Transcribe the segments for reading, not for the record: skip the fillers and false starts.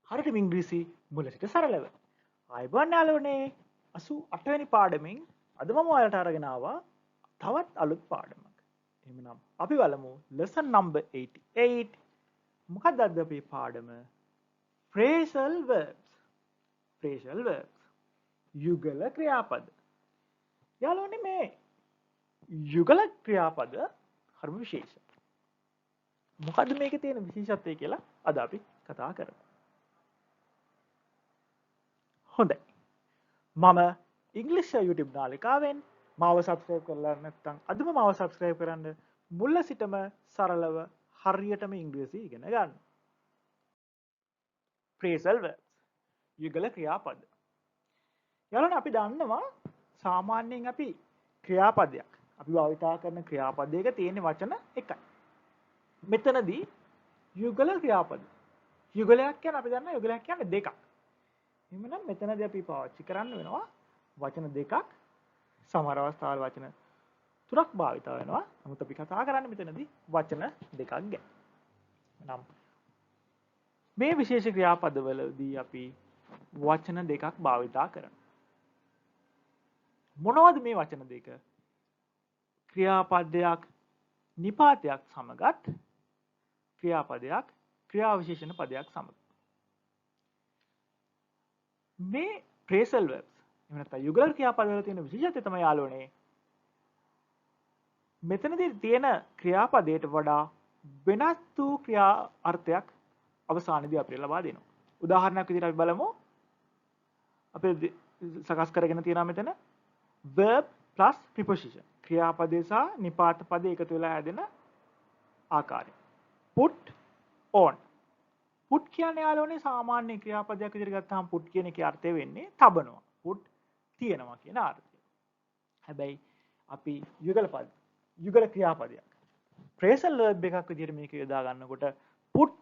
හරියටම ඉංග්‍රීසි මුල සිට සරලව. ආයුබෝවන් යාළුවනේ 88 වෙනි පාඩමෙන් අද මම ඔයාලට අරගෙන ආවා තවත් අලුත් පාඩමක්. එහෙනම් අපි බලමු lesson number 88. මොකක්ද අද අපේ පාඩම? phrasal verbs. phrasal verbs. යුගල ක්‍රියාපද. යාළුවනේ මේ යුගල ක්‍රියාපද හරිම විශේෂයි. මොකද්ද මේකේ තියෙන විශේෂත්වය කියලා අද අපි කතා කරමු. හොඳයි. මම ඉංග්‍රීසි YouTube නාලිකාවෙන් මාව subscribe කරලා නැත්නම් අදම මාව subscribe කරන්න මුල සිටම සරලව හරියටම ඉංග්‍රීසි ඉගෙන ගන්න. phrasal verbs යුගල ක්‍රියාපද. යාළුවනේ අපි දන්නවා සාමාන්‍යයෙන් අපි ක්‍රියාපදයක් අපි භාවිතා කරන ක්‍රියාපදයක තියෙන වචන එකයි. මෙතනදී යුගල ක්‍රියාපද. යුගලයක් කියන්නේ අපි දන්නවා යුගලයක් කියන්නේ දෙකක්. එහෙනම් මෙතනදී අපි පාවිච්චි කරන්න වෙනවා වචන දෙකක්. සමහර අවස්ථාවල වචන තුනක් භාවිත වෙනවා. නමුත් අපි කතා කරන්නේ මෙතනදී වචන දෙකක් ගැන. නම් මේ විශේෂ ක්‍රියාපදවලදී අපි වචන දෙකක් භාවිතා කරනවා. මොනවද මේ වචන දෙක? ක්‍රියාපදයක් නිපාතයක් සමගත් ක්‍රියාපදයක් ක්‍රියා විශේෂණ පදයක් සමග. මේ phrasal verbs එහෙම නැත්නම් යුගල ක්‍රියාපදවල තියෙන විශේෂත්වය තමයි යාළුවනේ මෙතනදී තියෙන ක්‍රියාපදයට වඩා වෙනස් වූ ක්‍රියා අර්ථයක් අවසානයේදී අපිට ලබා දෙනවා. උදාහරණයක් විදිහට අපි බලමු. අපි සකස් කරගෙන තියෙනවා මෙතන verb plus preposition. ක්‍රියාපදේ සහ නිපාත පදේ එකතු වෙලා හැදෙන ආකාරය. put on. put කියන්නේ යාළුවනේ සාමාන්‍ය ක්‍රියාපදයක් විදිහට ගත්තාම put කියන එකේ අර්ථය වෙන්නේ තබනවා. put තියනවා කියන අර්ථය. හැබැයි අපි යුගල ක්‍රියාපදයක් phrasal verb එකක් විදිහට මේක යොදා ගන්නකොට put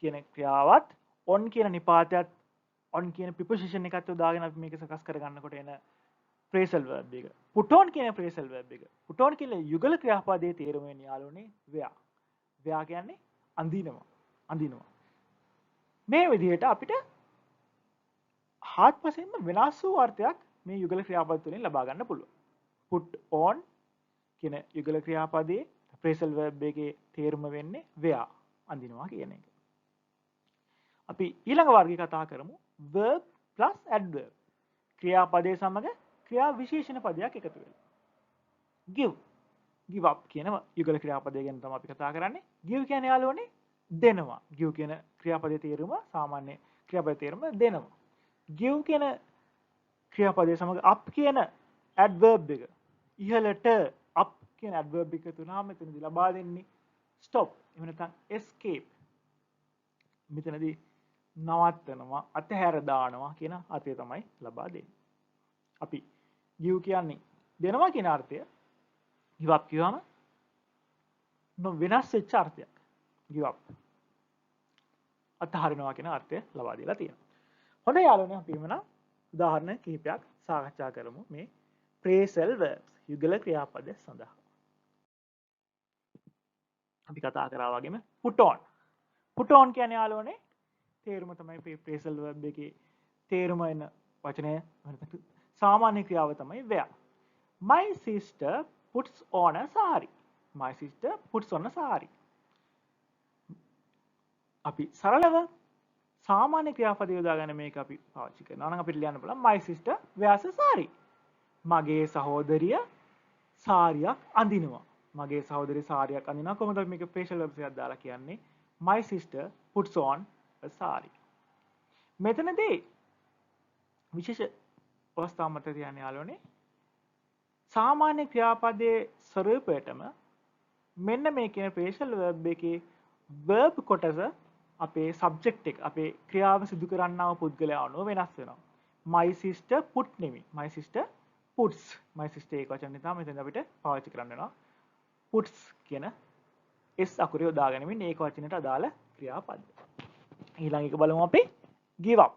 කියන ක්‍රියාවත් on කියන නිපාතයත් on කියන preposition එකත් යොදාගෙන අපි මේක සකස් කර ගන්නකොට එන phrasal verb එක. put on කියන phrasal verb එක. put on කියන යුගල ක්‍රියාපදයේ තේරුම වෙන්නේ යාළුවනේ wear. wear කියන්නේ අඳිනවා. මේ විදිහට අපිට හාත්පසින්ම වෙනස් වූ අර්ථයක් මේ යුගල ක්‍රියාපද තුලින් ලබා ගන්න පුළුවන්. put on කියන යුගල ක්‍රියාපදයේ phrasal verb එකේ තේරුම වෙන්නේ wear අඳිනවා කියන එක. අපි ඊළඟ වර්ගය කතා කරමු verb plus adverb. ක්‍රියාපදයේ සමග ක්‍රියා විශේෂණ පදයක් එකතු වෙලා. give up කියන යුගල ක්‍රියාපදය ගැන තමයි අපි කතා කරන්නේ. give කියන්නේ යාළුවනේ දෙනවා. give කියන ක්‍රියාපදයේ තේරුම සාමාන්‍ය ක්‍රියාපදයේ තේරුම දෙනවා. give කියන ක්‍රියාපදයේ සමග up කියන adverb එක ඉහළට up කියන adverb එක තුනම මෙතනදී ලබා දෙන්නේ stop. එහෙම නැත්නම් escape. මෙතනදී නවත්තනවා, අතහැර දානවා කියන අර්ථය තමයි ලබා දෙන්නේ. අපි give කියන්නේ දෙනවා කියන අර්ථය give up කියවම වෙනස් වෙච්ච අර්ථයක්. give up අතහරිනවා කියන අර්ථය ලබා දීලා තියෙනවා. හොඳයි යාළුවනේ අපි එමුනම් උදාහරණ කිහිපයක් සාකච්ඡා කරමු මේ phrasal verbs යුගල ක්‍රියාපද සඳහා. අපි කතා කරා වගේම put on. put on කියන්නේ යාළුවනේ තේරුම තමයි මේ phrasal verb එකේ තේරුම එන වචනය සාමාන්‍ය ක්‍රියාව තමයි wear. My sister puts on a sari. My sister puts on a sari. අපි සරලව සාමාන්‍ය ක්‍රියාපද යොදාගෙන මේක අපි පාවිච්චි කරනවා නම් අපිට ලියන්න පුළුවන් my sister wears a sari. මගේ සහෝදරිය සාරියක් අඳිනවා. මගේ සහෝදරිය සාරියක් අඳිනවා. කොහොමද අපි මේක phrasal verbs එකක් දාලා කියන්නේ my sister puts on a sari. මෙතනදී විශේෂ අවස්ථාවක් මත තියන්නේ යාළුවනේ සාමාන්‍ය ක්‍රියාපදයේ ස්වරූපයටම මෙන්න මේ කියන phrasal verb එකේ verb කොටස අපේ subject එක අපේ ක්‍රියාව සිදු කරන්නා වූ පුද්ගලයා අනුව වෙනස් වෙනවා. my sister put නෙමෙයි my sister puts. my sister ඒක වචනේ තමයි මෙතන අපිට පාවිච්චි කරන්න වෙනවා. puts කියන s අකුරය යොදාගෙන මේක වචනෙට අදාළ ක්‍රියාපද. ඊළඟ එක බලමු අපි give up.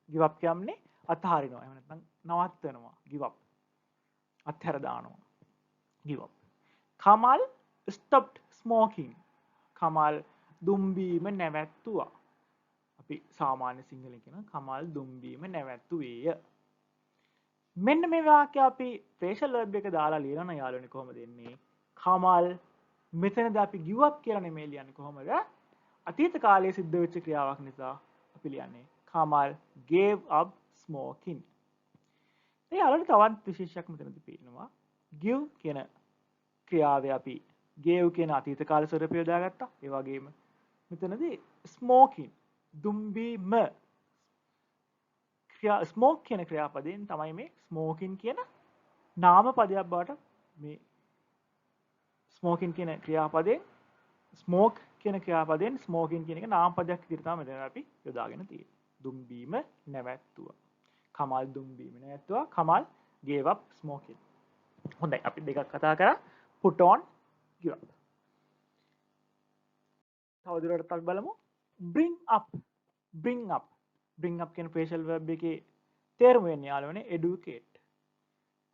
give up කියන්නේ අතහරිනවා. එහෙම නැත්නම් නවත්තනවා. give up. අත්හැර දානවා. give up. Kamal stopped smoking. Kamal දුම් බීම නැවැත්තුවා. අපි සාමාන්‍ය සිංහලෙන් කියන කමල් දුම්බීම නැවැත්තුවේය. මෙන්න මේ වාක්‍ය අපි ෆ්‍රේසල් verb එක දාලා ලියන යාළුවනේ කොහොමද එන්නේ? කමල් මෙතනදී අපි give up කියලා නෙමෙයි ලියන්නේ කොහොමද? අතීත කාලයේ සිද්ධ වෙච්ච ක්‍රියාවක් නිසා අපි ලියන්නේ කමල් gave up smoking. මේ යාළුවනේ තවත් විශේෂයක් මෙතනදී පේනවා. give කියන ක්‍රියාවේ අපි gave කියන අතීත කාල ස්වරූපය යොදාගත්තා. ඒ වගේම මෙතනදී smoking දුම්බීම ස්මෝක් කියන ක්‍රියාපදයෙන් තමයි මේ ස්මෝකින් කියන නාම පදයක් බවට මේ ස්මෝකින් කියන ක්‍රියාපදයෙන් ස්මෝක් කියන ක්‍රියාපදයෙන් ස්මෝකින් කියන එක නාම පදයක් විදිහට තමයි මෙතන අපි යොදාගෙන තියෙන්නේ. දුම්බීම නැවැත්තුවා. Kamal දුම්බීම නැවැත්තුවා. Kamal gave up smoking. හොඳයි අපි දෙකක් කතා කරා. put on give up. තවදුරටත් අපි බලමු bring up. bring up. bring up කියන ෆ්‍රේසල් verb එකේ තේරුම වෙන්නේ යාළුවනේ educate.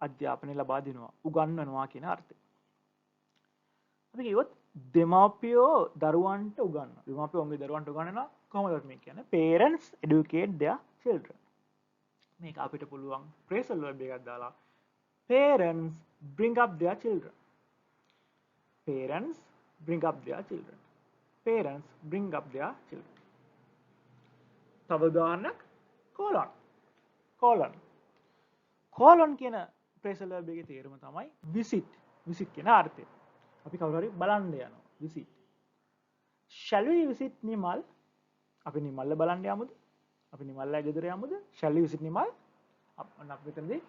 අධ්‍යාපනය ලබා දෙනවා, උගන්වනවා කියන අර්ථය. අපි කිව්වොත් දෙමාපියෝ දරුවන්ට උගන්වනවා. දෙමාපියෝ ඔවුන්ගේ දරුවන්ට උගන්වනවා කොහොමද මේ කියන්නේ? parents educate their children. මේක අපිට පුළුවන් ෆ්‍රේසල් verb එකක් දාලා parents bring up their children. parents bring up their children. parents bring up their children. තව උදාහරණයක් colon. colon. colon කියන ෆ්‍රේසල් verb එකේ තේරුම තමයි visit. visit කියන අර්ථය. අපි කවුරු හරි බලන්න යනවා. visit. shall we visit Nimal? අපි නිමල්ල බලන්න යමුද? අපි නිමල්ලා ගෙදර යමුද? shall we visit Nimal? අපි මෙතනදී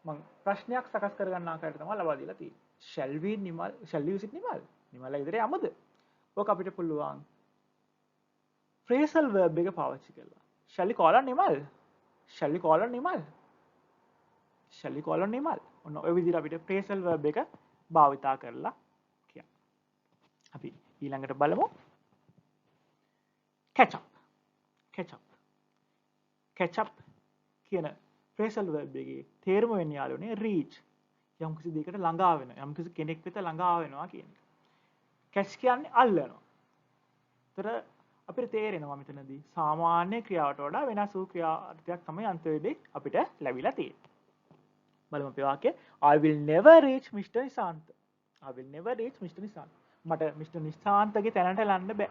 මම ප්‍රශ්නයක් සකස් කරගන්න ආකාරයට තමයි ලබා දීලා තියෙන්නේ. shall we Nimal? shall we visit Nimal? නිමල්ලා ගෙදර යමුද? ඔක අපිට පුළුවන් ෆ්‍රේසල් verb එක පාවිච්චි කරලා. shall we call on Nimal? shall we call on Nimal? shall we call on Nimal? ඔන්න ඔය විදිහට අපිට ෆ්‍රේසල් verb එක භාවිතා කරලා කියන්න. අපි ඊළඟට බලමු catch up. catch up. catch up කියන ෆ්‍රේසල් verb එකේ තේරුම වෙන්නේ යාළුවනේ reach. යම් කිසි දෙයකට ළඟා වෙනවා. යම් කිසි කෙනෙක් වෙත ළඟා වෙනවා කියන එක. catch කියන්නේ අල්ලනවා. ඒතර අපිට තේරෙනවා මෙතනදී සාමාන්‍ය ක්‍රියාවට වඩා වෙනස් වූ ක්‍රියාර්ථයක් තමයි අන්තයේදී අපිට ලැබිලා තියෙන්නේ. බලමු අපි වාක්‍යය I will never reach Mr. Nishantha. I will never reach Mr. Nishantha. මට Mr. නිශාන්තගේ තැනට ලන්න බෑ.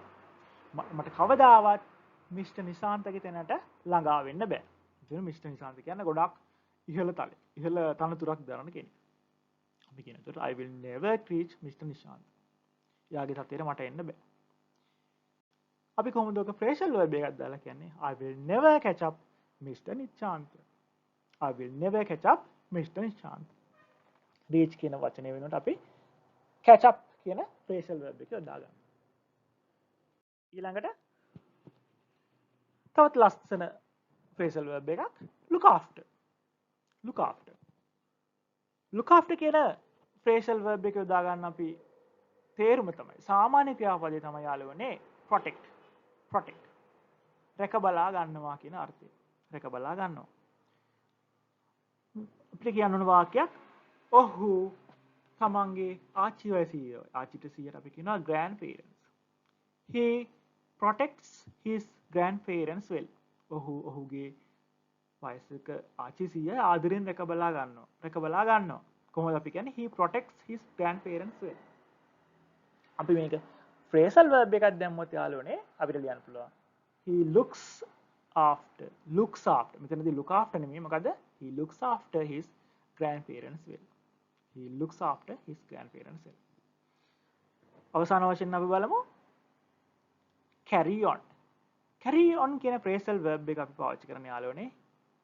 මට කවදාවත් Mr. නිශාන්තගේ තැනට ළඟා වෙන්න බෑ. ඉතින් Mr. නිශාන්ත කියන්නේ ගොඩක් ඉහළ තලෙ. ඉහළ තනතුරක් දරන කෙනෙක්. අපි කියන උතර I will never reach Mr. Nishantha. යාගේ තත්ත්වයට මට එන්න බෑ. අපි කොහොමද ඔක ෆ්‍රේසල් verb එකක් දාලා කියන්නේ I will never catch up Mr. Nishantha. I will never catch up Mr. Nishantha. reach කියන වචනේ වෙනුවට අපි catch up කියන ෆ්‍රේසල් verb එක යොදා ගන්නවා. ඊළඟට තවත් ලස්සන ෆ්‍රේසල් verb එකක් look after. look after. look after කියන ෆ්‍රේසල් verb එක යොදා ගන්න අපි තේරුම තමයි සාමාන්‍ය ක්‍රියාපදේ තමයි යාළුවනේ protect. protect. රැක බලා ගන්නවා කියන අර්ථය. රැක බලා ගන්නවා. අපිට කියන්න ඕන වාක්‍යයක් ඔහු තමන්ගේ ආච්චි වයසීය. ආච්චිට සීයට අපි කියනවා grandparents. He protects his grandparents well. ඔහු ඔහුගේ වයසක ආච්චි සීය ආදරෙන් රැක බලා ගන්නවා. රැක බලා ගන්නවා. කොහොමද අපි කියන්නේ he protects his grandparents well. අපි මේක ෆ්‍රේසල් verb එකක් දැම්මොත් යාළුවනේ අපිට ලියන්න පුළුවන් he looks after. looks after. මෙතනදී look after නෙමෙයි මොකද he looks after his grandparents well. he looks after his grandparents well. අවසාන වශයෙන් අපි බලමු carry on. carry on කියන ෆ්‍රේසල් verb එක අපි පාවිච්චි කරන යාළුවනේ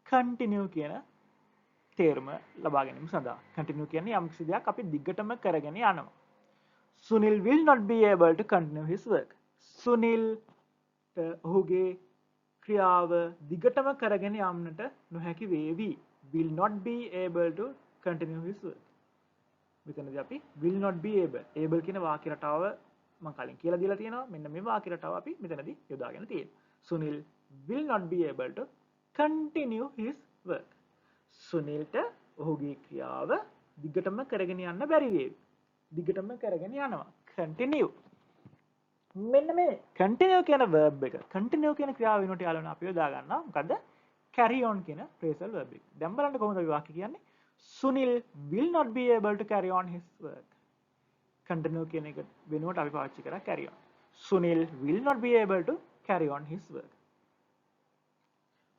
continue කියන තේරුම ලබා ගැනීම සඳහා. continue කියන්නේ යම් කිසි දෙයක් අපි දිගටම කරගෙන යනවා. Sunil will not be able to continue his work. Sunil ඔහුගේ ක්‍රියාව දිගටම කරගෙන යන්නට නොහැකි වේවි. Will not be able to continue his work. මෙතනදී අපි will not be able. able කියන වාක්‍ය රටාව මම කලින් කියලා දීලා තියෙනවා. මෙන්න මේ වාක්‍ය රටාව අපි මෙතනදී යොදාගෙන තියෙනවා. Sunil will not be able to continue his work. සුනිල්ට ඔහුගේ ක්‍රියාව දිගටම කරගෙන යන්න බැරි වේවි. දිගටම කරගෙන යනවා. continue. මෙන්න මේ continue කියන verb එක continue කියන ක්‍රියාව වෙනුවට යාළුවනේ අපි යොදා ගන්නවා මොකද්ද carry on කියන phrasal verb එක. දැන් බලන්න කොහොමද අපි වාක්‍ය කියන්නේ Sunil will not be able to carry on his work. continue කියන එක වෙනුවට අපි පාවිච්චි කරා carry on. Sunil will not be able to carry on his work.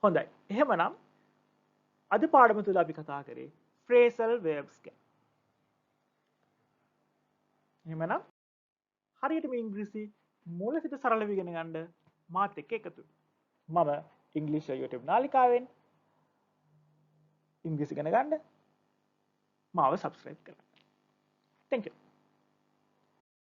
හොඳයි. එහෙමනම් අද පාඩම තුල අපි කතා කරේ phrasal verbs ගැන. එහෙමනම් හරියටම ඉංග්‍රීසි මූල සිට සරලව ඉගෙන ගන්න මාත් එක්ක එකතු වෙන්න. මම ඉංග්‍රීසි YouTube නාලිකාවෙන් ඉංග්‍රීසි ඉගෙන ගන්න මාව subscribe කරන්න. Thank you.